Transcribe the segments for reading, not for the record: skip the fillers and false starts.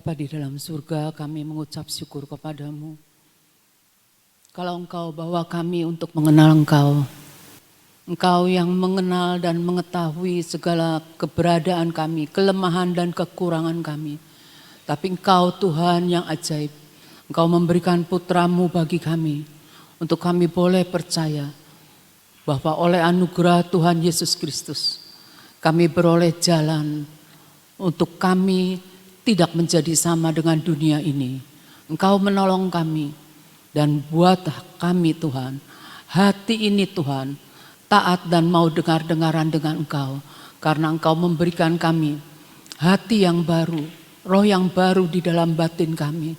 Bapa di dalam surga, kami mengucap syukur kepadamu. Kalau Engkau bawa kami untuk mengenal Engkau, Engkau yang mengenal dan mengetahui segala keberadaan kami, kelemahan dan kekurangan kami. Tapi Engkau Tuhan yang ajaib, Engkau memberikan putra-Mu bagi kami, untuk kami boleh percaya bahwa oleh anugerah Tuhan Yesus Kristus, kami beroleh jalan untuk kami tidak menjadi sama dengan dunia ini. Engkau menolong kami dan buat kami Tuhan, hati ini Tuhan, taat dan mau dengar-dengaran dengan Engkau. Karena Engkau memberikan kami hati yang baru, roh yang baru di dalam batin kami.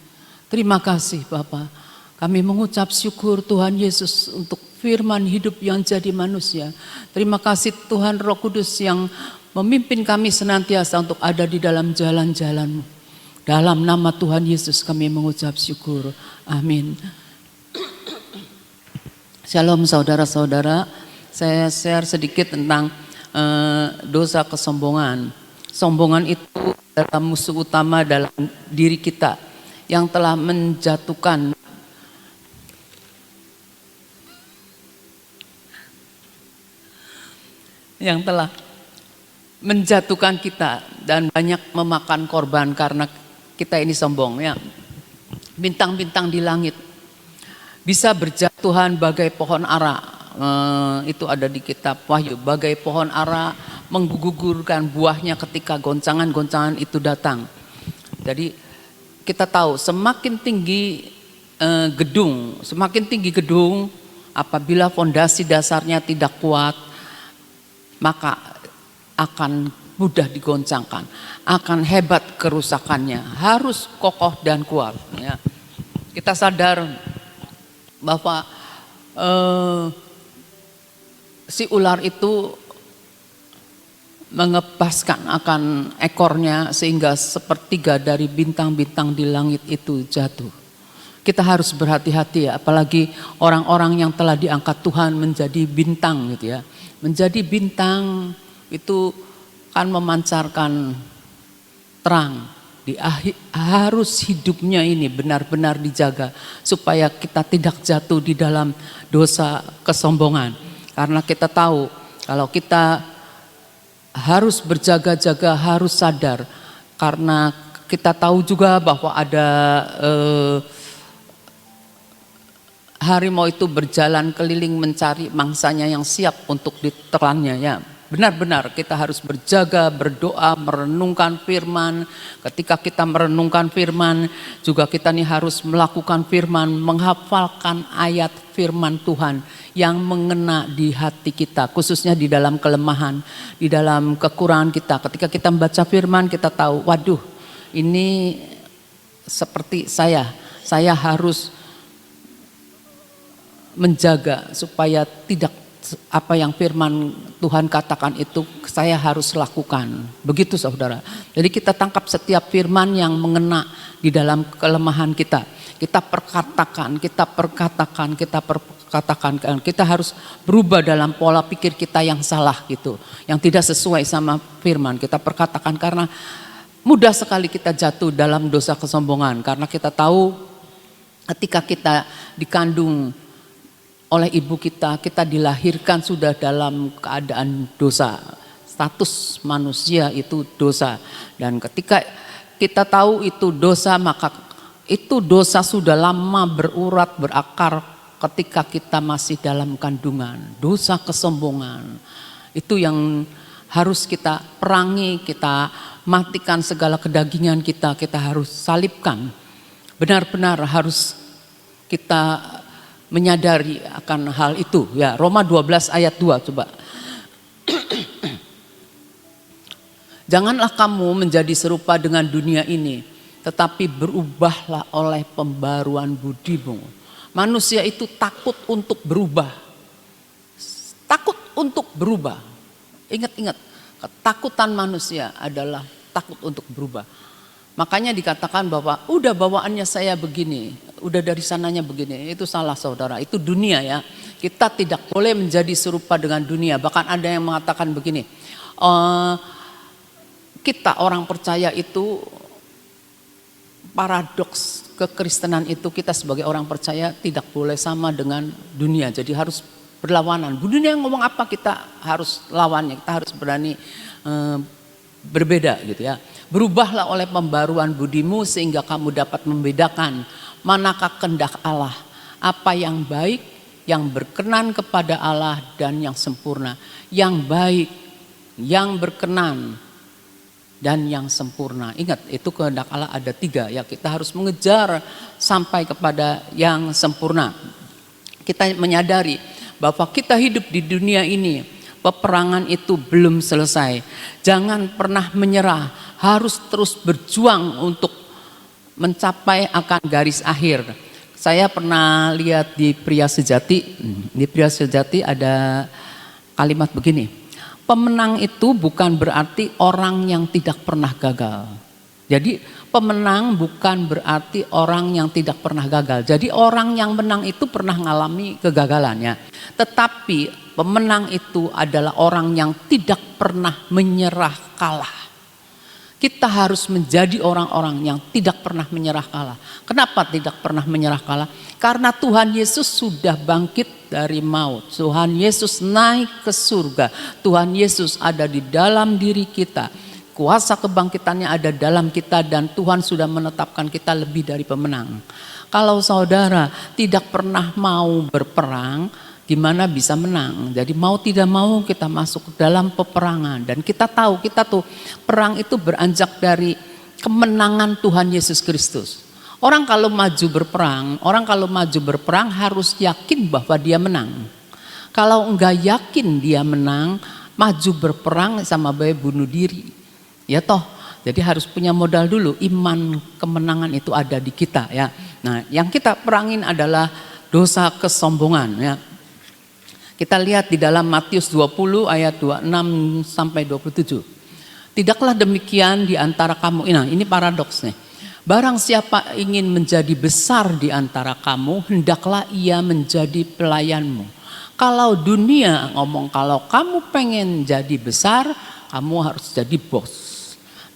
Terima kasih Bapa. Kami mengucap syukur Tuhan Yesus untuk firman hidup yang jadi manusia. Terima kasih Tuhan Roh Kudus yang memimpin kami senantiasa untuk ada di dalam jalan-jalan-Mu. Dalam nama Tuhan Yesus kami mengucap syukur. Amin. Shalom saudara-saudara. Saya share sedikit tentang dosa kesombongan. Sombongan itu adalah musuh utama dalam diri kita yang telah menjatuhkan kita dan banyak memakan korban karena kita ini sombong ya. Bintang-bintang di langit bisa berjatuhan bagai pohon ara, itu ada di kitab Wahyu, bagai pohon ara menggugurkan buahnya ketika goncangan-goncangan itu datang. Jadi kita tahu semakin tinggi gedung, apabila fondasi dasarnya tidak kuat, maka akan mudah digoncangkan, akan hebat kerusakannya, harus kokoh dan kuat. Ya. Kita sadar bahwa si ular itu mengebaskan akan ekornya sehingga sepertiga dari bintang-bintang di langit itu jatuh. Kita harus berhati-hati ya, apalagi orang-orang yang telah diangkat Tuhan menjadi bintang gitu ya. Menjadi bintang itu kan memancarkan terang. Harus hidupnya ini benar-benar dijaga supaya kita tidak jatuh di dalam dosa kesombongan. Karena kita tahu kalau kita harus berjaga-jaga, harus sadar. Karena kita tahu juga bahwa ada harimau itu berjalan keliling mencari mangsanya yang siap untuk ditelannya ya. Benar-benar kita harus berjaga, berdoa, merenungkan firman. Ketika kita merenungkan firman, juga kita nih harus melakukan firman, menghafalkan ayat firman Tuhan yang mengena di hati kita, khususnya di dalam kelemahan, di dalam kekurangan kita. Ketika kita membaca firman, kita tahu, waduh, ini seperti saya harus menjaga supaya tidak apa yang firman Tuhan katakan itu saya harus lakukan. Begitu saudara. Jadi kita tangkap setiap firman yang mengena di dalam kelemahan kita. Kita perkatakan. Kita harus berubah dalam pola pikir kita yang salah gitu. Yang tidak sesuai sama firman. Kita perkatakan karena mudah sekali kita jatuh dalam dosa kesombongan. Karena kita tahu ketika kita dikandung oleh ibu kita dilahirkan sudah dalam keadaan dosa. Status manusia itu dosa. Dan ketika kita tahu itu dosa, maka itu dosa sudah lama berurat, berakar ketika kita masih dalam kandungan. Dosa kesombongan. Itu yang harus kita perangi, kita matikan segala kedagingan kita harus salibkan. Benar-benar harus kita menyadari akan hal itu ya. Roma 12 ayat 2 coba. Janganlah kamu menjadi serupa dengan dunia ini, tetapi berubahlah oleh pembaruan budimu. Manusia itu takut untuk berubah. Takut untuk berubah. Ingat-ingat, ketakutan manusia adalah takut untuk berubah. Makanya dikatakan bahwa udah bawaannya saya begini, udah dari sananya begini. Itu salah saudara, itu dunia ya. Kita tidak boleh menjadi serupa dengan dunia. Bahkan ada yang mengatakan begini, kita orang percaya itu paradoks kekristenan itu, kita sebagai orang percaya tidak boleh sama dengan dunia. Jadi harus berlawanan. Dunia ngomong apa kita harus lawannya, kita harus berani berbeda gitu ya. Berubahlah oleh pembaruan budimu sehingga kamu dapat membedakan manakah kehendak Allah, apa yang baik, yang berkenan kepada Allah dan yang sempurna. Yang baik, yang berkenan dan yang sempurna. Ingat, itu kehendak Allah ada 3 ya, kita harus mengejar sampai kepada yang sempurna. Kita menyadari bahwa kita hidup di dunia ini, peperangan itu belum selesai. Jangan pernah menyerah, harus terus berjuang untuk mencapai akan garis akhir. Saya pernah lihat di Pria Sejati ada kalimat begini, pemenang itu bukan berarti orang yang tidak pernah gagal. Jadi pemenang bukan berarti orang yang tidak pernah gagal. Jadi orang yang menang itu pernah mengalami kegagalannya. Tetapi pemenang itu adalah orang yang tidak pernah menyerah kalah. Kita harus menjadi orang-orang yang tidak pernah menyerah kalah. Kenapa tidak pernah menyerah kalah? Karena Tuhan Yesus sudah bangkit dari maut. Tuhan Yesus naik ke surga. Tuhan Yesus ada di dalam diri kita. Kuasa kebangkitannya ada dalam kita dan Tuhan sudah menetapkan kita lebih dari pemenang. Kalau saudara tidak pernah mau berperang, gimana bisa menang? Jadi mau tidak mau kita masuk ke dalam peperangan. Dan kita tahu, kita tuh perang itu beranjak dari kemenangan Tuhan Yesus Kristus. Orang kalau maju berperang harus yakin bahwa dia menang. Kalau enggak yakin dia menang, maju berperang sama baik bunuh diri. Ya toh, jadi harus punya modal dulu, iman kemenangan itu ada di kita ya. Nah, yang kita perangin adalah dosa kesombongan ya. Kita lihat di dalam Matius 20 ayat 26 sampai 27. Tidaklah demikian di antara kamu. Nah, ini paradoks nih. Barang siapa ingin menjadi besar di antara kamu, hendaklah ia menjadi pelayanmu. Kalau dunia ngomong kalau kamu pengen jadi besar, kamu harus jadi bos.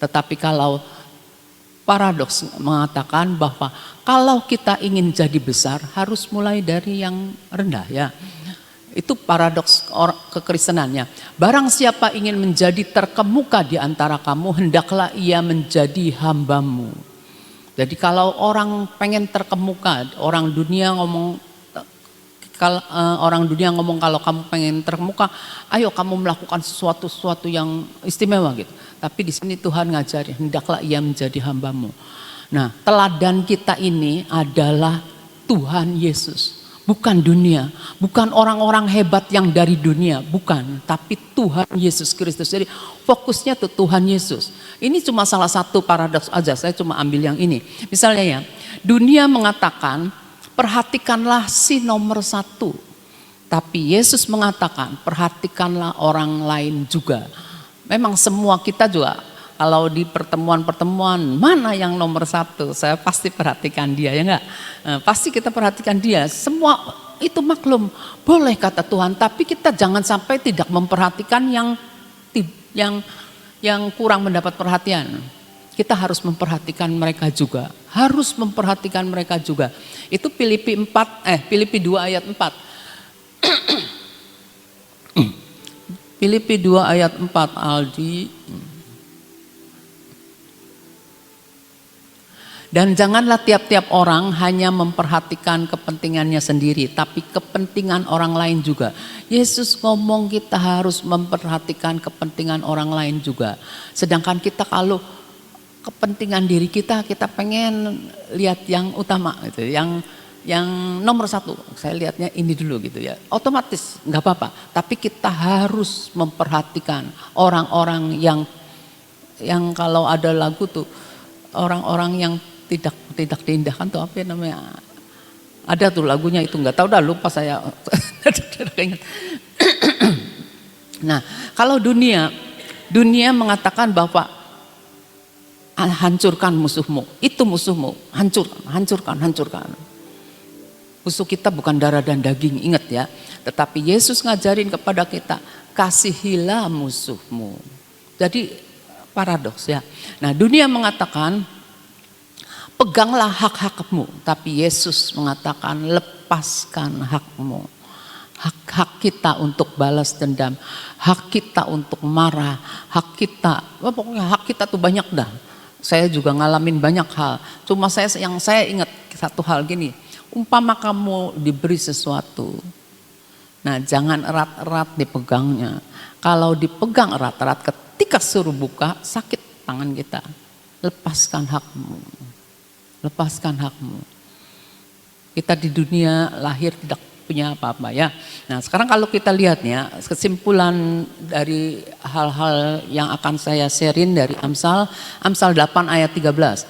Tetapi kalau paradoks mengatakan bahwa kalau kita ingin jadi besar harus mulai dari yang rendah ya. Itu paradoks kekristenannya. Barang siapa ingin menjadi terkemuka di antara kamu, hendaklah ia menjadi hambamu. Jadi kalau orang pengen terkemuka, orang dunia ngomong kalau kamu pengen terkemuka, ayo kamu melakukan sesuatu yang istimewa gitu. Tapi di sini Tuhan ngajarin, hendaklah ia menjadi hambamu. Nah, teladan kita ini adalah Tuhan Yesus. Bukan dunia, bukan orang-orang hebat yang dari dunia, bukan. Tapi Tuhan Yesus Kristus. Jadi fokusnya tuh Tuhan Yesus. Ini cuma salah satu paradoks aja, saya cuma ambil yang ini. Misalnya ya, dunia mengatakan perhatikanlah si nomor 1. Tapi Yesus mengatakan perhatikanlah orang lain juga. Memang semua kita juga kalau di pertemuan-pertemuan mana yang nomor 1, saya pasti perhatikan dia ya enggak? Pasti kita perhatikan dia. Semua itu maklum, boleh kata Tuhan. Tapi kita jangan sampai tidak memperhatikan yang kurang mendapat perhatian. Kita harus memperhatikan mereka juga. Harus memperhatikan mereka juga. Itu Filipi 2 ayat 4. Filipi 2 ayat 4 Aldi. Dan janganlah tiap-tiap orang hanya memperhatikan kepentingannya sendiri, tapi kepentingan orang lain juga. Yesus ngomong kita harus memperhatikan kepentingan orang lain juga. Sedangkan kita kalau kepentingan diri kita pengen lihat yang utama gitu, yang nomor 1, saya lihatnya ini dulu gitu ya, otomatis nggak apa-apa. Tapi kita harus memperhatikan orang-orang yang kalau ada lagu tuh orang-orang yang tidak diindahkan tuh apa namanya? Ada tuh lagunya itu, nggak tahu dah, lupa saya. Nah, kalau dunia mengatakan bahwa hancurkan musuhmu, itu musuhmu, hancurkan. Musuh kita bukan darah dan daging, ingat ya. Tetapi Yesus ngajarin kepada kita, kasihilah musuhmu. Jadi paradoks ya. Nah, dunia mengatakan Peganglah hak-hakmu, tapi Yesus mengatakan lepaskan hakmu. Hak kita untuk balas dendam, hak kita untuk marah, hak kita, pokoknya hak kita tuh banyak dah. Saya juga ngalamin banyak hal. Cuma yang saya ingat satu hal gini, umpama kamu diberi sesuatu, nah jangan erat-erat dipegangnya. Kalau dipegang erat-erat, ketika suruh buka sakit tangan kita. Lepaskan hakmu, lepaskan hakmu. Kita di dunia lahir tidak punya apa-apa ya. Nah sekarang kalau kita lihatnya kesimpulan dari hal-hal yang akan saya sharein dari Amsal 8 ayat 13.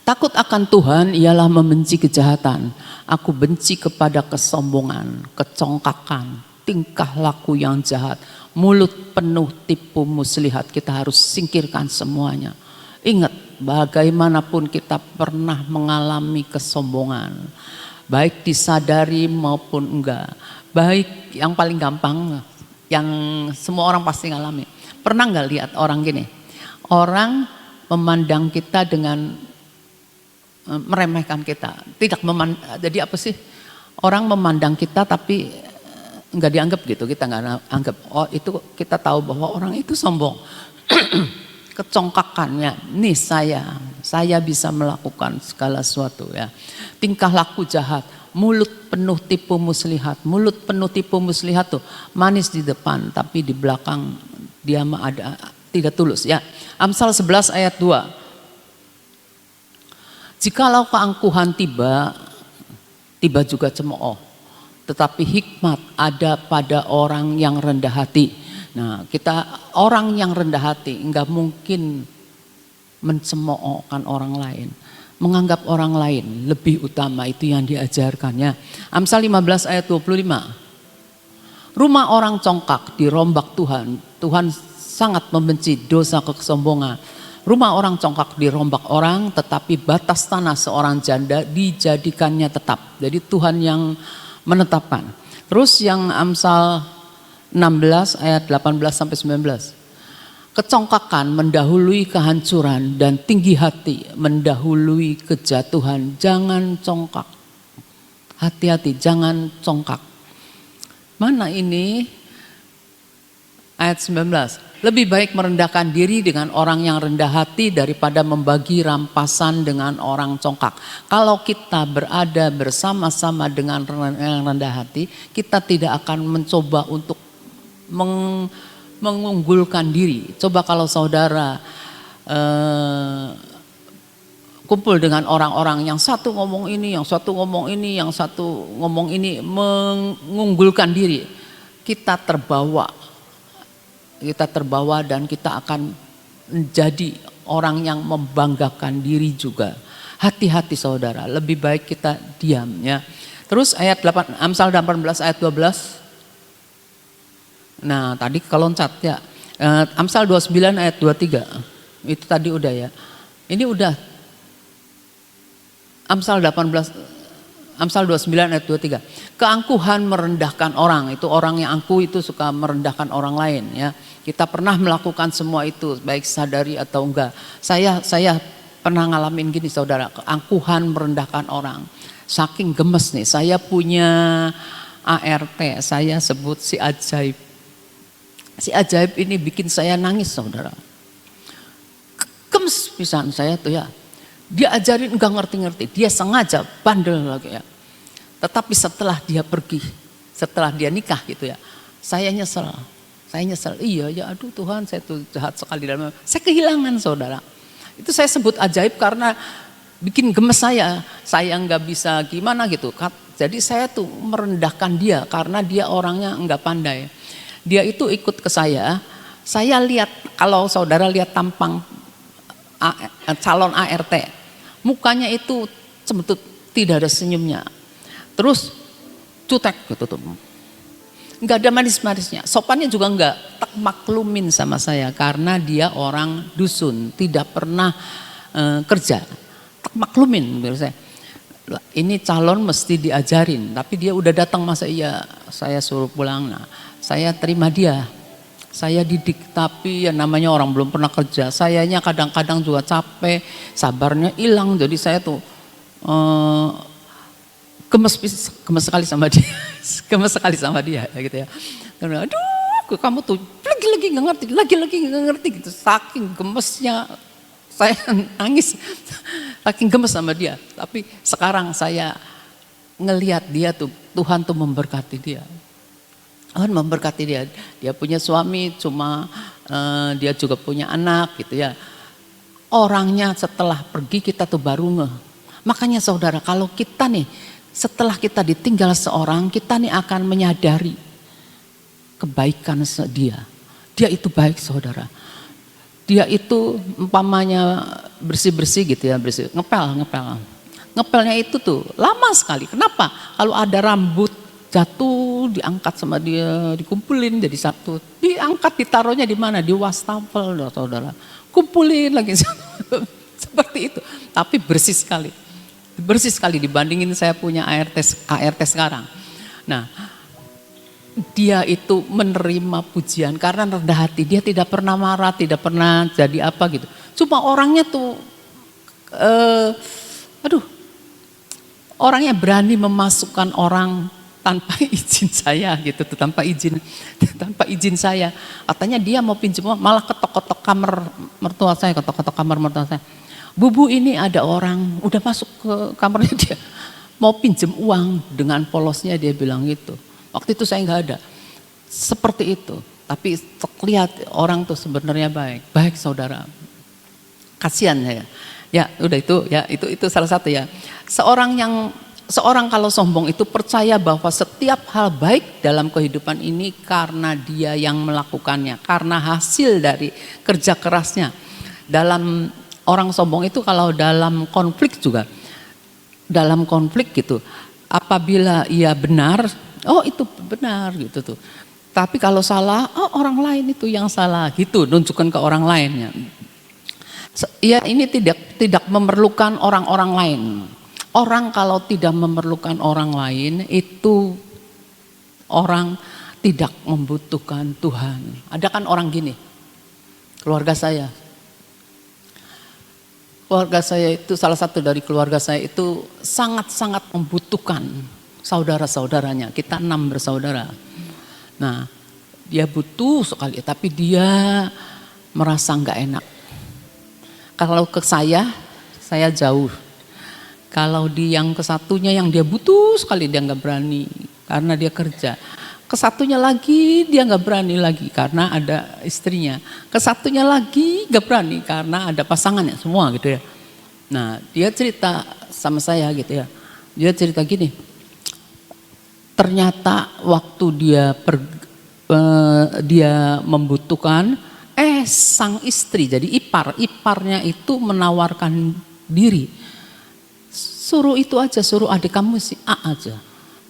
Takut akan Tuhan ialah membenci kejahatan. Aku benci kepada kesombongan, kecongkakan, tingkah laku yang jahat, mulut penuh tipu muslihat. Kita harus singkirkan semuanya. Ingat, bagaimanapun kita pernah mengalami kesombongan, baik disadari maupun enggak. Baik yang paling gampang, yang semua orang pasti ngalami. Pernah enggak lihat orang gini? Orang memandang kita dengan meremehkan kita. Jadi apa sih? Orang memandang kita tapi enggak dianggap gitu, kita enggak anggap. Oh itu kita tahu bahwa orang itu sombong. Kecongkakannya, nih saya bisa melakukan segala sesuatu ya. Tingkah laku jahat, mulut penuh tipu muslihat. Mulut penuh tipu muslihat tuh manis di depan tapi di belakang dia ada tidak tulus ya. Amsal 11 ayat 2. Jikalau keangkuhan tiba juga cemooh, tetapi hikmat ada pada orang yang rendah hati. Nah orang yang rendah hati enggak mungkin mencemoohkan orang lain, menganggap orang lain lebih utama, itu yang diajarkannya. Amsal 15 ayat 25. Rumah orang congkak dirombak Tuhan, Tuhan sangat membenci dosa kesombongan. Rumah orang congkak dirombak orang, tetapi batas tanah seorang janda dijadikannya tetap. Jadi Tuhan yang menetapkan. Terus yang Amsal 16 ayat 18 sampai 19. Kecongkakan mendahului kehancuran dan tinggi hati mendahului kejatuhan. Jangan congkak. Hati-hati, jangan congkak. Mana ini? Ayat 19. Lebih baik merendahkan diri dengan orang yang rendah hati daripada membagi rampasan dengan orang congkak. Kalau kita berada bersama-sama dengan orang yang rendah hati, kita tidak akan mencoba untuk mengunggulkan diri. Coba kalau saudara kumpul dengan orang-orang yang satu ngomong ini, yang satu ngomong ini, yang satu ngomong ini, mengunggulkan diri, kita terbawa dan kita akan menjadi orang yang membanggakan diri juga. Hati-hati saudara, lebih baik kita diam ya. Terus ayat 8, Amsal 18 ayat 12. Nah tadi keloncat ya, Amsal 29 ayat 23, itu tadi udah ya. Ini udah Amsal 29 ayat 23. Keangkuhan merendahkan orang, itu orang yang angkuh itu suka merendahkan orang lain ya. Kita pernah melakukan semua itu, baik sadari atau enggak. Saya pernah ngalamin gini saudara, keangkuhan merendahkan orang. Saking gemes nih, saya punya ART, saya sebut si ajaib. Si ajaib ini bikin saya nangis saudara. Gemes pisan saya tuh ya. Dia ajarin enggak ngerti-ngerti, dia sengaja bandel lagi ya. Tetapi setelah dia pergi, setelah dia nikah gitu ya, saya nyesel. Iya ya, aduh Tuhan, saya tuh jahat sekali dalam. Saya kehilangan saudara. Itu saya sebut ajaib karena bikin gemes saya enggak bisa gimana gitu. Jadi saya tuh merendahkan dia karena dia orangnya enggak pandai. Dia itu ikut ke saya lihat, kalau saudara lihat tampang calon ART, mukanya itu cembetut, tidak ada senyumnya. Terus cutek gitu tuh. Enggak ada manis-manisnya, sopannya juga enggak. Tak maklumin sama saya karena dia orang dusun, tidak pernah kerja. Tak maklumin menurut saya. Ini calon mesti diajarin, tapi dia udah datang, masa iya saya suruh pulang. Nah, saya terima dia. Saya didik, tapi ya namanya orang belum pernah kerja. Sayanya kadang-kadang juga capek, sabarnya hilang. Jadi saya tuh gemes sekali sama dia, gemes sekali sama dia, ya gitu ya. Karena aduh, kamu tuh lagi-lagi nggak ngerti, lagi-lagi nggak ngerti gitu. Saking gemesnya saya nangis, saking gemes sama dia. Tapi sekarang saya ngelihat dia tuh, Tuhan tuh memberkati dia. Tuhan memberkati dia. Dia punya suami, cuma dia juga punya anak gitu ya. Orangnya setelah pergi kita tuh baru ngeh. Makanya saudara, kalau kita nih setelah kita ditinggal seorang, kita nih akan menyadari kebaikan dia. Dia itu baik saudara. Dia itu umpamanya bersih-bersih gitu ya, bersih, ngepel. Ngepelnya itu tuh lama sekali. Kenapa? Kalau ada rambut jatuh, diangkat sama dia, dikumpulin jadi satu. Diangkat, ditaruhnya di mana? Di wastafel, saudara. Kumpulin lagi seperti itu. Tapi bersih sekali. Bersih sekali dibandingin saya punya ART sekarang. Nah, dia itu menerima pujian karena rendah hati. Dia tidak pernah marah, tidak pernah jadi apa gitu. Cuma orangnya tuh, orangnya berani memasukkan orang tanpa izin saya gitu, tanpa izin saya. Katanya dia mau pinjam uang, malah ketok-ketok kamar mertua saya, Bu, ini ada orang udah masuk ke kamarnya dia, mau pinjam uang dengan polosnya dia bilang gitu. Waktu itu saya nggak ada, seperti itu. Tapi terlihat orang tuh sebenarnya baik saudara. Kasihan saya. Ya udah itu salah satu ya. Seorang kalau sombong itu percaya bahwa setiap hal baik dalam kehidupan ini karena dia yang melakukannya, karena hasil dari kerja kerasnya. Dalam orang sombong itu kalau dalam konflik juga, dalam konflik gitu, apabila ia benar, oh itu benar gitu tuh. Tapi kalau salah, oh orang lain itu yang salah gitu, nunjukkan ke orang lainnya. Ya ini tidak memerlukan orang-orang lain. Orang kalau tidak memerlukan orang lain itu orang tidak membutuhkan Tuhan. Ada kan orang gini, keluarga saya itu salah satu dari keluarga saya itu sangat-sangat membutuhkan saudara-saudaranya. Kita 6 bersaudara. Nah, dia butuh sekali, tapi dia merasa nggak enak. Kalau ke saya jauh. Kalau di yang kesatunya yang dia butuh sekali dia nggak berani karena dia kerja. Kesatunya lagi dia nggak berani lagi karena ada istrinya. Kesatunya lagi nggak berani karena ada pasangannya semua gitu ya. Nah dia cerita sama saya gitu ya. Dia cerita gini. Ternyata waktu dia membutuhkan, sang istri jadi iparnya itu menawarkan diri. Suruh itu aja, suruh adik kamu si A aja.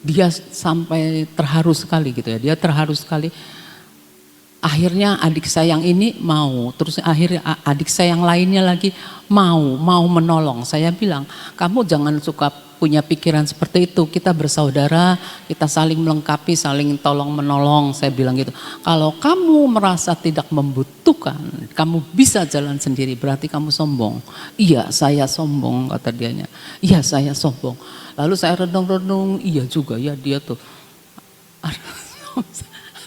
Dia sampai terharu sekali gitu ya, dia terharu sekali. Akhirnya adik saya yang ini mau, terus akhirnya adik saya yang lainnya lagi mau menolong. Saya bilang, kamu jangan suka punya pikiran seperti itu, kita bersaudara, kita saling melengkapi, saling tolong menolong. Saya bilang gitu, kalau kamu merasa tidak membutuhkan, kamu bisa jalan sendiri, berarti kamu sombong. Iya saya sombong, kata dianya, iya saya sombong. Lalu saya renung-renung, iya juga ya dia tuh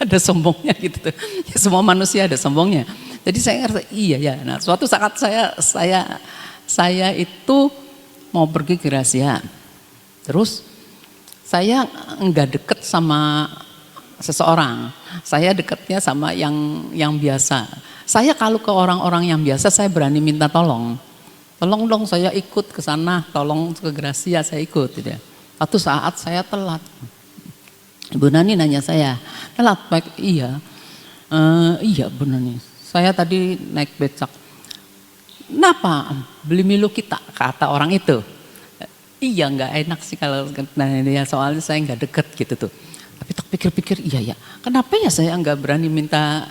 ada sombongnya gitu tuh. Ya, semua manusia ada sombongnya. Jadi saya ngerasa iya ya. Nah suatu saat saya itu mau pergi ke Rahasia. Terus saya enggak deket sama seseorang. Saya deketnya sama yang biasa. Saya kalau ke orang-orang yang biasa saya berani minta tolong. Tolong dong saya ikut ke sana, tolong ke Gracia saya ikut gitu ya. Satu saat saya telat. Ibu Nani nanya saya, telat baik? Iya. Iya Bu Nani. Saya tadi naik becak. Kenapa? Beli milu kita, kata orang itu. Iya nggak enak sih kalau ya soalnya saya nggak deket gitu tuh. Tapi tak pikir-pikir iya ya. Kenapa ya saya nggak berani minta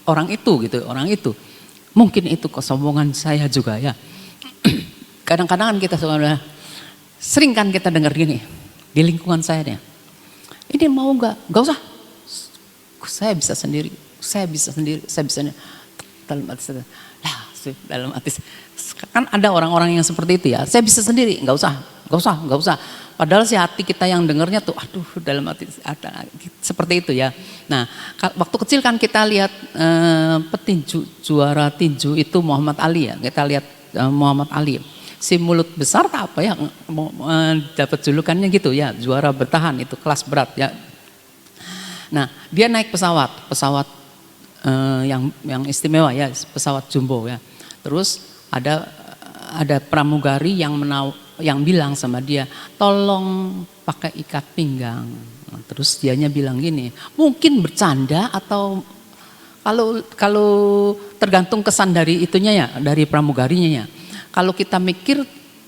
orang itu gitu, orang itu. Mungkin itu kesombongan saya juga ya. Kadang-kadang kan kita sering kan kita dengar gini di lingkungan saya nih. Ini mau nggak usah. Saya bisa sendiri. saya bisa sendiri, saya bisa sendiri. Dalam hati saya, dalam hati kan ada orang-orang yang seperti itu ya, saya bisa sendiri, nggak usah. Padahal si hati kita yang dengernya tuh, aduh dalam hati ada seperti itu ya. Nah waktu kecil kan kita lihat petinju, juara tinju itu Muhammad Ali ya, kita lihat Muhammad Ali. Si mulut besar tak apa ya, dapat julukannya gitu ya, juara bertahan itu kelas berat ya. Nah dia naik pesawat yang istimewa ya, pesawat jumbo ya. Terus ada pramugari yang bilang sama dia, tolong pakai ikat pinggang. Nah, terus dianya bilang gini, mungkin bercanda atau kalau tergantung kesan dari itunya ya, dari pramugarinya ya. Kalau kita mikir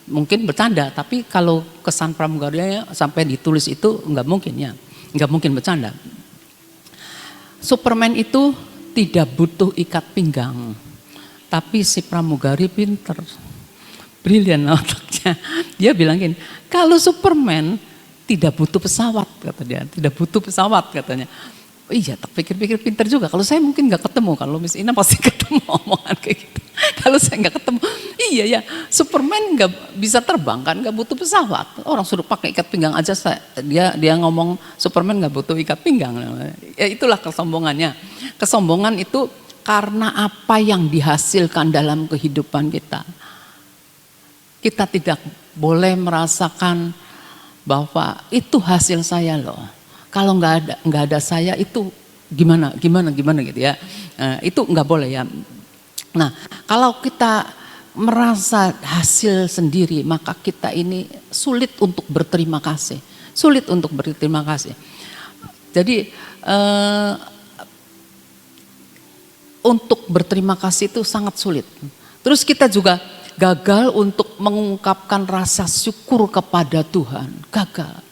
mungkin bercanda, tapi kalau kesan pramugarinya sampai ditulis itu nggak mungkin bercanda. Superman itu tidak butuh ikat pinggang, tapi si pramugari pinter, brilian otaknya. Dia bilang gini, kalau Superman tidak butuh pesawat, kata dia, tidak butuh pesawat katanya. Oh iya, tak pikir-pikir pinter juga. Kalau saya mungkin nggak ketemu, kalau Miss Ina pasti ketemu omongan kayak gitu. Kalau saya nggak ketemu, iya ya, Superman nggak bisa terbang kan, nggak butuh pesawat. Orang suruh pakai ikat pinggang aja, dia ngomong Superman nggak butuh ikat pinggang. Ya itulah kesombongannya. Kesombongan itu karena apa yang dihasilkan dalam kehidupan kita. Kita tidak boleh merasakan bahwa itu hasil saya loh. Kalau nggak ada saya itu gimana gitu ya. Itu nggak boleh ya. Nah kalau kita merasa hasil sendiri, maka kita ini sulit untuk berterima kasih. Jadi untuk berterima kasih itu sangat sulit. Terus kita juga gagal untuk mengungkapkan rasa syukur kepada Tuhan. Gagal.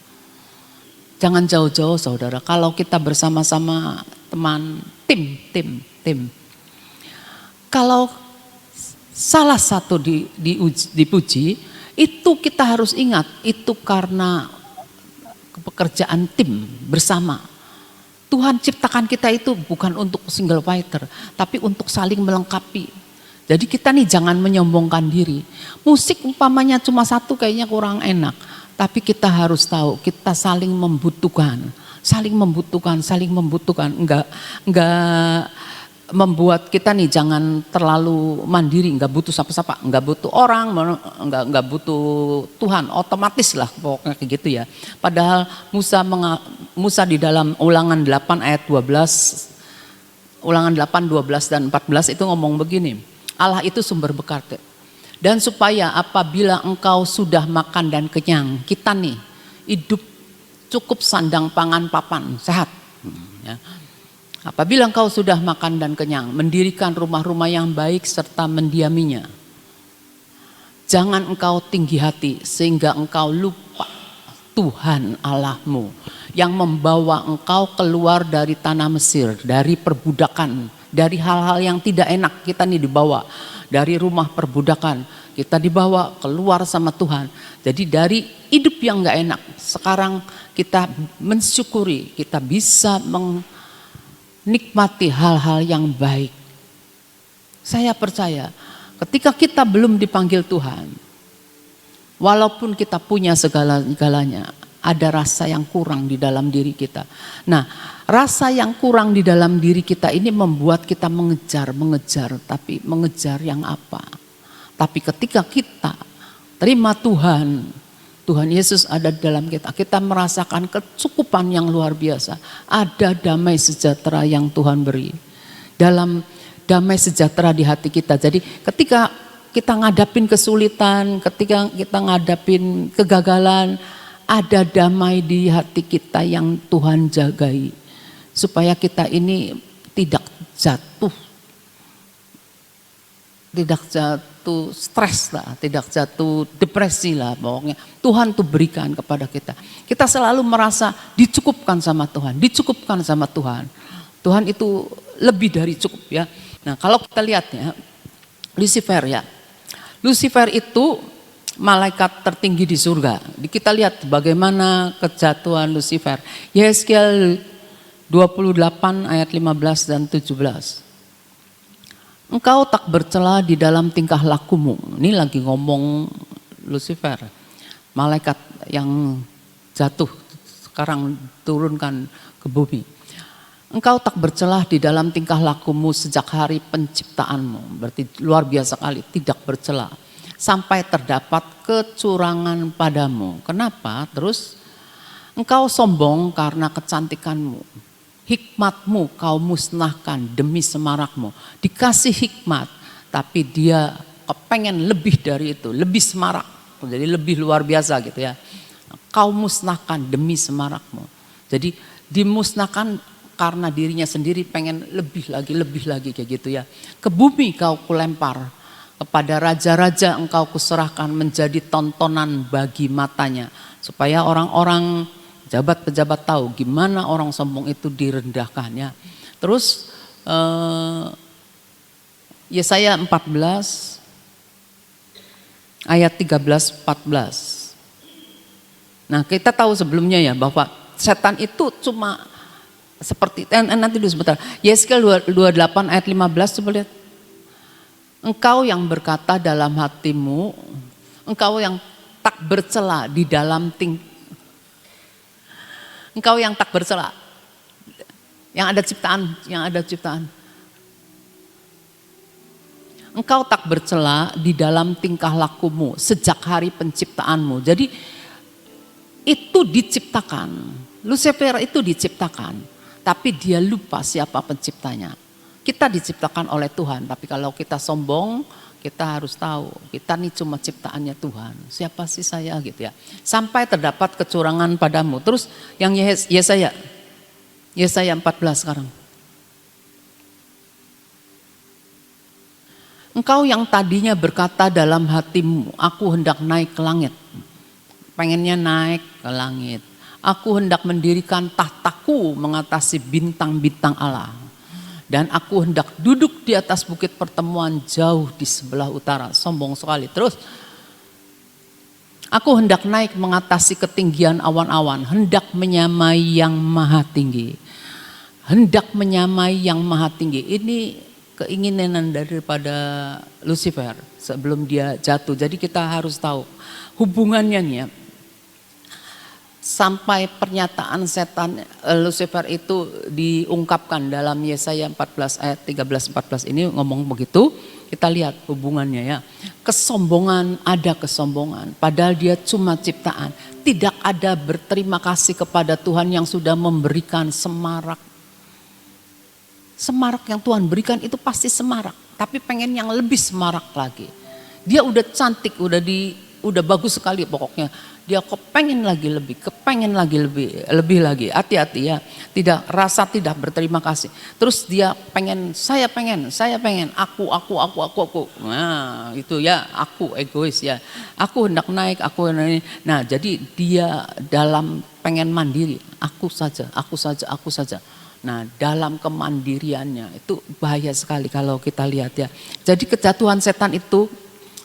Jangan jauh-jauh saudara, kalau kita bersama-sama teman, tim. Kalau salah satu dipuji, itu kita harus ingat, itu karena pekerjaan tim bersama. Tuhan ciptakan kita itu bukan untuk single fighter, tapi untuk saling melengkapi. Jadi kita nih jangan menyombongkan diri. Musik umpamanya cuma satu kayaknya kurang enak. Tapi kita harus tahu kita saling membutuhkan. Enggak membuat kita nih jangan terlalu mandiri, enggak butuh siapa-siapa, enggak butuh orang, enggak butuh Tuhan, otomatis lah pokoknya kayak gitu ya. Padahal Musa di dalam Ulangan 8 ayat 12, Ulangan 8, 12 dan 14 itu ngomong begini, Allah itu sumber berkat. Dan supaya apabila engkau sudah makan dan kenyang, kita nih hidup cukup sandang pangan papan, sehat. Ya. Apabila engkau sudah makan dan kenyang, mendirikan rumah-rumah yang baik serta mendiaminya. Jangan engkau tinggi hati sehingga engkau lupa Tuhan Allahmu yang membawa engkau keluar dari tanah Mesir, dari perbudakan, dari hal-hal yang tidak enak kita nih dibawa. Dari rumah perbudakan kita dibawa keluar sama Tuhan. Jadi dari hidup yang gak enak sekarang kita mensyukuri, kita bisa menikmati hal-hal yang baik. Saya percaya ketika kita belum dipanggil Tuhan, walaupun kita punya segala-galanya, ada rasa yang kurang di dalam diri kita. Nah, rasa yang kurang di dalam diri kita ini membuat kita mengejar, tapi mengejar yang apa? Tapi ketika kita terima Tuhan Yesus ada di dalam kita, kita merasakan kecukupan yang luar biasa. Ada damai sejahtera yang Tuhan beri. Dalam damai sejahtera di hati kita. Jadi ketika kita ngadapin kesulitan, ketika kita ngadapin kegagalan, ada damai di hati kita yang Tuhan jagai. Supaya kita ini tidak jatuh stres lah, tidak jatuh depresi lah pokoknya. Tuhan tuh berikan kepada kita. Kita selalu merasa dicukupkan sama Tuhan. Tuhan itu lebih dari cukup ya. Nah kalau kita lihat ya, Lucifer itu malaikat tertinggi di surga. Kita lihat bagaimana kejatuhan Lucifer. Yesaya 12 28 ayat 15 dan 17. Engkau tak bercela di dalam tingkah lakumu. Ini lagi ngomong Lucifer, malaikat yang jatuh sekarang turunkan ke bumi. Engkau tak bercelah di dalam tingkah lakumu sejak hari penciptaanmu. Berarti luar biasa kali, tidak bercela. Sampai terdapat kecurangan padamu. Kenapa? Terus, engkau sombong karena kecantikanmu. Hikmatmu kau musnahkan demi semarakmu. Dikasih hikmat, tapi dia kepengen lebih dari itu, lebih semarak. Jadi lebih luar biasa gitu ya. Kau musnahkan demi semarakmu. Jadi dimusnahkan karena dirinya sendiri pengen lebih lagi kayak gitu ya. Ke bumi kau kulempar, kepada raja-raja engkau kuserahkan menjadi tontonan bagi matanya. Supaya orang-orang pejabat-pejabat tahu gimana orang sombong itu direndahkan ya. Terus Yesaya 14 ayat 13-14. Nah kita tahu sebelumnya ya bahwa setan itu cuma seperti, nanti dulu sebentar. Yesaya 28 ayat 15 coba lihat. Engkau yang berkata dalam hatimu, engkau yang tak bercela di dalam engkau yang tak bercela, yang ada ciptaan. Engkau tak bercela di dalam tingkah lakumu sejak hari penciptaanmu. Jadi itu diciptakan, Lucifer itu diciptakan. Tapi dia lupa siapa penciptanya. Kita diciptakan oleh Tuhan, tapi kalau kita sombong, kita harus tahu, kita ini cuma ciptaannya Tuhan. Siapa sih saya gitu ya. Sampai terdapat kecurangan padamu. Terus yang Yesaya 14 sekarang. Engkau yang tadinya berkata dalam hatimu, aku hendak naik ke langit. Pengennya naik ke langit. Aku hendak mendirikan tahtaku mengatasi bintang-bintang Allah. Dan aku hendak duduk di atas bukit pertemuan jauh di sebelah utara. Sombong sekali. Terus, aku hendak naik mengatasi ketinggian awan-awan. Hendak menyamai yang maha tinggi. Hendak menyamai yang maha tinggi. Ini keinginan daripada Lucifer sebelum dia jatuh. Jadi kita harus tahu hubungannya nih ya. Sampai pernyataan setan Lucifer itu diungkapkan dalam Yesaya 14 ayat 13-14 ini ngomong begitu. Kita lihat hubungannya ya. Kesombongan, ada kesombongan. Padahal dia cuma ciptaan. Tidak ada berterima kasih kepada Tuhan yang sudah memberikan semarak. Semarak yang Tuhan berikan itu pasti semarak. Tapi pengen yang lebih semarak lagi. Dia udah cantik, udah bagus sekali pokoknya. Dia kepengen lagi lebih lagi. Hati-hati ya. Tidak berterima kasih. Terus dia saya pengen, aku. Nah, itu ya, aku egois ya. Aku hendak naik, Nah, jadi dia dalam pengen mandiri, aku saja. Nah, dalam kemandiriannya itu bahaya sekali kalau kita lihat ya. Jadi kejatuhan setan itu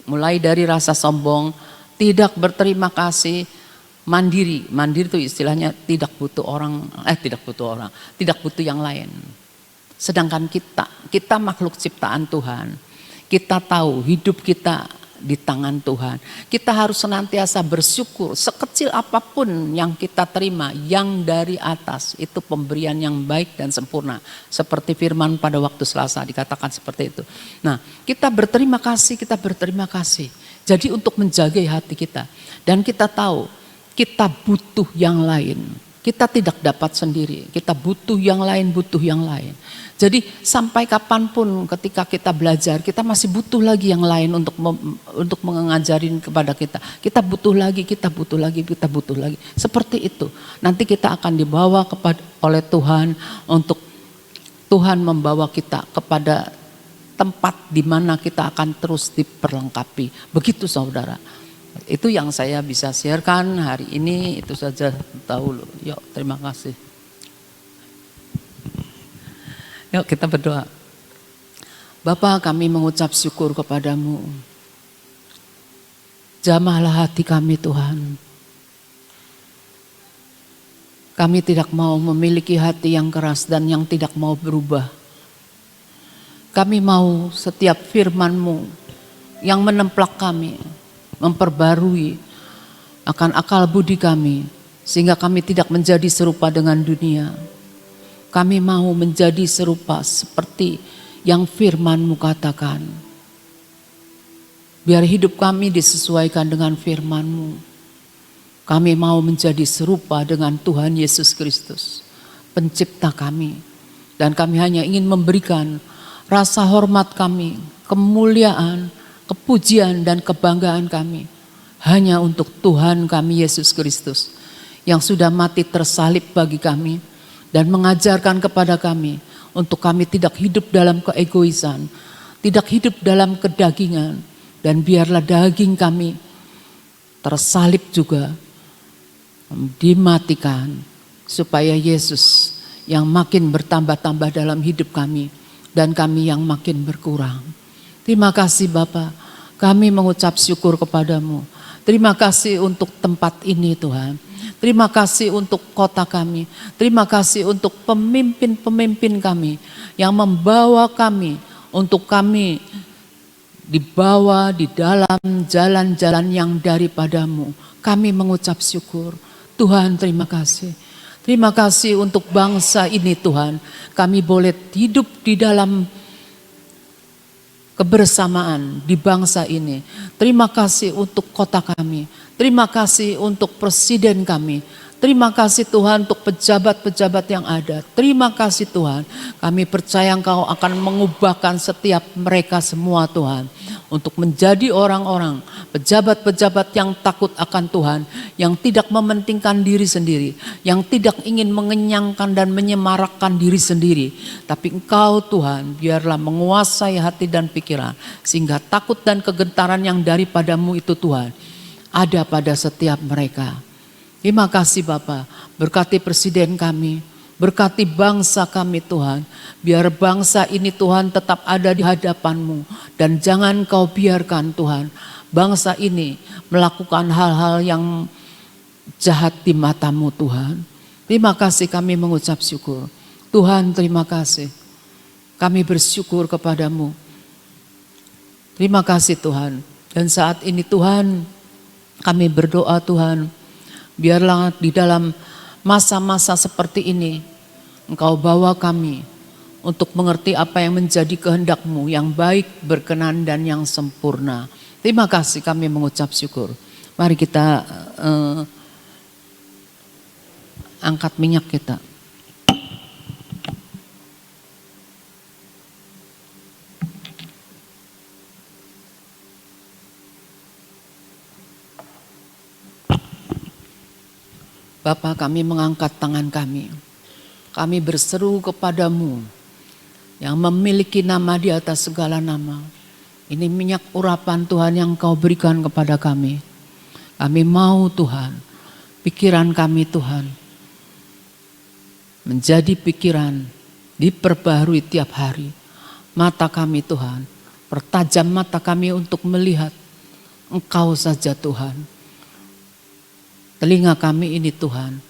mulai dari rasa sombong, tidak berterima kasih, mandiri itu istilahnya tidak butuh yang lain. Sedangkan kita makhluk ciptaan Tuhan, kita tahu hidup kita di tangan Tuhan. Kita harus senantiasa bersyukur sekecil apapun yang kita terima, yang dari atas itu pemberian yang baik dan sempurna. Seperti firman pada waktu Selasa dikatakan seperti itu. Nah, kita berterima kasih. Jadi untuk menjaga hati kita. Dan kita tahu kita butuh yang lain. Kita tidak dapat sendiri. Kita butuh yang lain. Jadi sampai kapanpun ketika kita belajar, kita masih butuh lagi yang lain untuk mengajarin kepada kita. Kita butuh lagi. Seperti itu. Nanti kita akan dibawa oleh Tuhan untuk Tuhan membawa kita kepada tempat di mana kita akan terus diperlengkapi. Begitu saudara. Itu yang saya bisa sharekan hari ini. Itu saja dahulu. Yuk, terima kasih. Yuk kita berdoa. Bapa, kami mengucap syukur kepadamu. Jamahlah hati kami Tuhan. Kami tidak mau memiliki hati yang keras dan yang tidak mau berubah. Kami mau setiap firman-Mu yang menemplak kami, memperbarui akan akal budi kami, sehingga kami tidak menjadi serupa dengan dunia. Kami mau menjadi serupa seperti yang firman-Mu katakan. Biar hidup kami disesuaikan dengan firman-Mu. Kami mau menjadi serupa dengan Tuhan Yesus Kristus, pencipta kami. Dan kami hanya ingin memberikan rasa hormat kami, kemuliaan, kepujian dan kebanggaan kami hanya untuk Tuhan kami Yesus Kristus yang sudah mati tersalib bagi kami dan mengajarkan kepada kami untuk kami tidak hidup dalam keegoisan, tidak hidup dalam kedagingan, dan biarlah daging kami tersalib juga dimatikan supaya Yesus yang makin bertambah-tambah dalam hidup kami dan kami yang makin berkurang. Terima kasih Bapa, kami mengucap syukur kepadamu. Terima kasih untuk tempat ini Tuhan. Terima kasih untuk kota kami. Terima kasih untuk pemimpin-pemimpin kami yang membawa kami untuk kami dibawa di dalam jalan-jalan yang daripadamu. Kami mengucap syukur. Tuhan terima kasih. Terima kasih untuk bangsa ini Tuhan. Kami boleh hidup di dalam kebersamaan di bangsa ini. Terima kasih untuk kota kami. Terima kasih untuk presiden kami. Terima kasih Tuhan untuk pejabat-pejabat yang ada. Terima kasih Tuhan. Kami percaya Engkau akan mengubahkan setiap mereka semua Tuhan. Untuk menjadi orang-orang, pejabat-pejabat yang takut akan Tuhan. Yang tidak mementingkan diri sendiri. Yang tidak ingin mengenyangkan dan menyemarakkan diri sendiri. Tapi Engkau Tuhan biarlah menguasai hati dan pikiran. Sehingga takut dan kegentaran yang daripadamu itu Tuhan ada pada setiap mereka. Terima kasih Bapa, berkati presiden kami, berkati bangsa kami Tuhan. Biar bangsa ini Tuhan tetap ada di hadapan-Mu. Dan jangan Kau biarkan Tuhan, bangsa ini melakukan hal-hal yang jahat di mata-Mu Tuhan. Terima kasih kami mengucap syukur. Tuhan terima kasih, kami bersyukur kepadamu. Terima kasih Tuhan. Dan saat ini Tuhan, kami berdoa Tuhan, biarlah di dalam masa-masa seperti ini, Engkau bawa kami untuk mengerti apa yang menjadi kehendak-Mu yang baik, berkenan dan yang sempurna. Terima kasih kami mengucap syukur. Mari kita angkat minyak kita. Bapa, kami mengangkat tangan kami. Kami berseru kepadamu yang memiliki nama di atas segala nama. Ini minyak urapan Tuhan yang Kau berikan kepada kami. Kami mau Tuhan, pikiran kami Tuhan menjadi pikiran diperbaharui tiap hari. Mata kami Tuhan, pertajam mata kami untuk melihat Engkau saja Tuhan. Telinga kami ini Tuhan,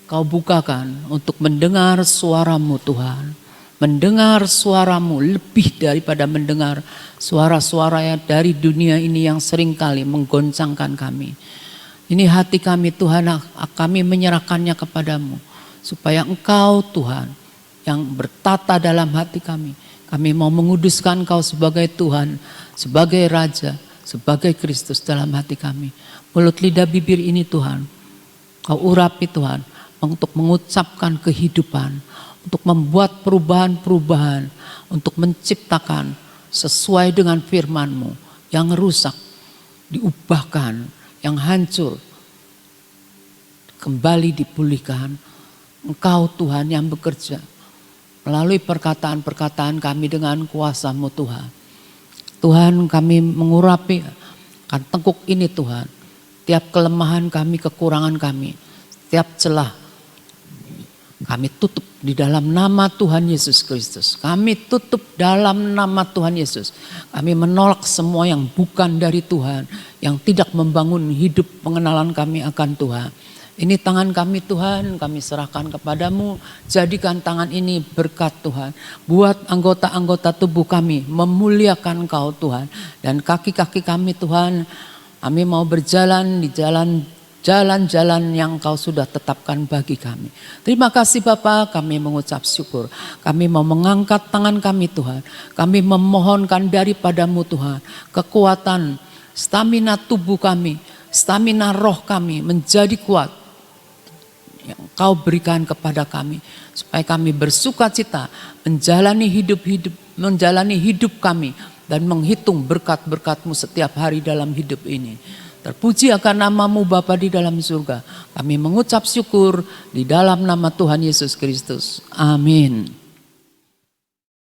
Kau bukakan untuk mendengar suara-Mu Tuhan. Mendengar suara-Mu lebih daripada mendengar suara-suara dari dunia ini yang seringkali menggoncangkan kami. Ini hati kami Tuhan, kami menyerahkannya kepadamu. Supaya Engkau Tuhan yang bertata dalam hati kami. Kami mau menguduskan Kau sebagai Tuhan, sebagai Raja, sebagai Kristus dalam hati kami. Mulut lidah bibir ini Tuhan, Kau urapi Tuhan untuk mengucapkan kehidupan, untuk membuat perubahan-perubahan, untuk menciptakan sesuai dengan firman-Mu yang rusak, diubahkan, yang hancur, kembali dipulihkan. Engkau Tuhan yang bekerja melalui perkataan-perkataan kami dengan kuasa-Mu Tuhan. Tuhan kami mengurapi akan tengkuk ini Tuhan. Tiap kelemahan kami, kekurangan kami, tiap celah kami tutup di dalam nama Tuhan Yesus Kristus. Kami tutup dalam nama Tuhan Yesus. Kami menolak semua yang bukan dari Tuhan, yang tidak membangun hidup pengenalan kami akan Tuhan. Ini tangan kami Tuhan, kami serahkan kepadamu. Jadikan tangan ini berkat Tuhan. Buat anggota-anggota tubuh kami memuliakan Engkau Tuhan. Dan kaki-kaki kami Tuhan, kami mau berjalan di jalan-jalan yang Engkau sudah tetapkan bagi kami. Terima kasih Bapa, kami mengucap syukur. Kami mau mengangkat tangan kami Tuhan. Kami memohonkan daripadamu Tuhan. Kekuatan, stamina tubuh kami, stamina roh kami menjadi kuat. Yang Kau berikan kepada kami. Supaya kami bersuka cita menjalani hidup kami. Dan menghitung berkat-berkat-Mu setiap hari dalam hidup ini. Terpuji akan nama-Mu Bapa di dalam surga. Kami mengucap syukur di dalam nama Tuhan Yesus Kristus. Amin.